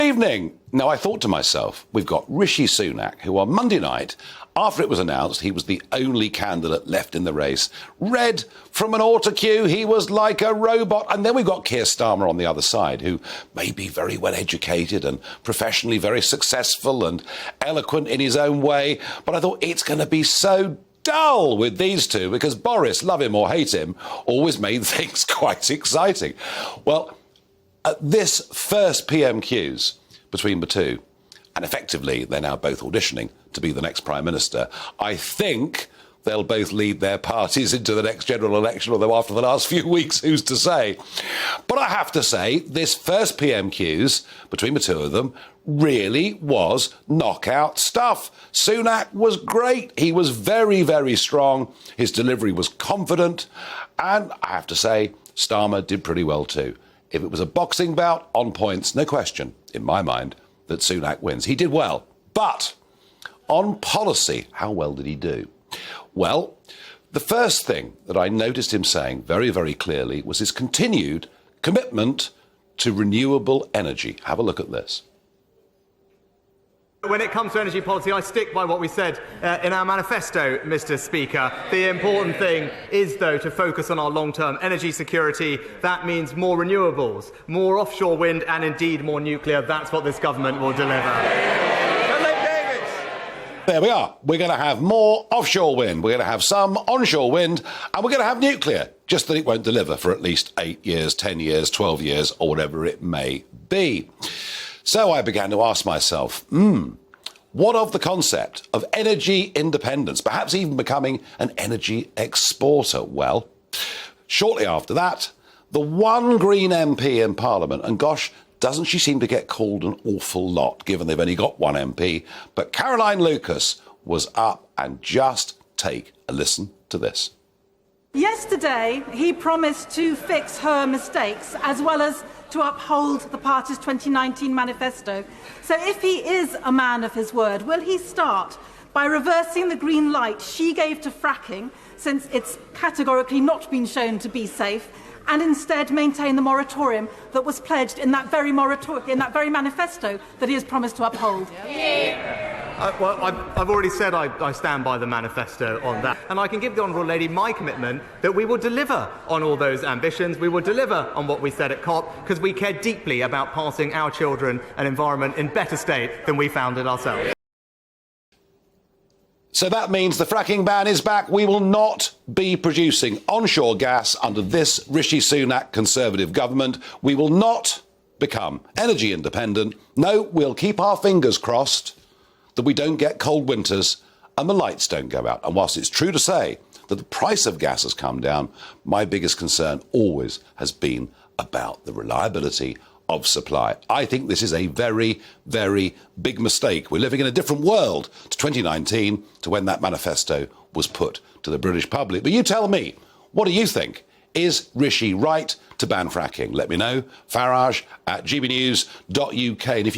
evening. Now, I thought to myself, we've got Rishi Sunak, who on Monday night, after it was announced he was the only candidate left in the race, read from an autocue. He was like a robot. And then we've got Keir Starmer on the other side, who may be very well educated and professionally very successful and eloquent in his own way. But I thought it's going to be so dull with these two because Boris, love him or hate him, always made things quite exciting. Well, at this first PMQs between the two, and effectively they're now both auditioning to be the next Prime Minister, I think they'll both lead their parties into the next general election, although after the last few weeks, who's to say? But I have to say, this first PMQs between the two of them really was knockout stuff. Sunak was great. He was very, very strong. His delivery was confident. And I have to say, Starmer did pretty well too. If it was a boxing bout on points, no question, in my mind, that Sunak wins. He did well. But on policy, how well did he do? Well, the first thing that I noticed him saying very, very clearly was his continued commitment to renewable energy. Have a look at this. When it comes to energy policy, I stick by what we said in our manifesto, Mr. Speaker. The important thing is, though, to focus on our long-term energy security. That means more renewables, more offshore wind and, indeed, more nuclear. That's what this government will deliver. There we are. We're going to have more offshore wind. We're going to have some onshore wind, and we're going to have nuclear, just that it won't deliver for at least 8 years, 10 years, 12 years, or whatever it may be. So I began to ask myself, what of the concept of energy independence, perhaps even becoming an energy exporter? Well, shortly after that, the one Green MP in Parliament, and gosh, doesn't she seem to get called an awful lot, given they've only got one MP, but Caroline Lucas was up, and just take a listen to this. Yesterday, he promised to fix her mistakes as well as to uphold the party's 2019 manifesto. So if he is a man of his word, will he start by reversing the green light she gave to fracking, since it's categorically not been shown to be safe, and instead maintain the moratorium that was pledged in that very manifesto that he has promised to uphold? Well, I've already said I stand by the manifesto on that. And I can give the Honourable Lady my commitment that we will deliver on all those ambitions. We will deliver on what we said at COP, because we care deeply about passing our children an environment in better state than we found it ourselves. So that means the fracking ban is back. We will not be producing onshore gas under this Rishi Sunak Conservative government. We will not become energy independent. No, we'll keep our fingers crossed that we don't get cold winters and the lights don't go out. And whilst it's true to say that the price of gas has come down, my biggest concern always has been about the reliability of supply. I think this is a very, very big mistake. We're living in a different world to 2019, to when that manifesto was put to the British public. But you tell me, what do you think? Is Rishi right to ban fracking? Let me know. Farage at gbnews.uk. And if you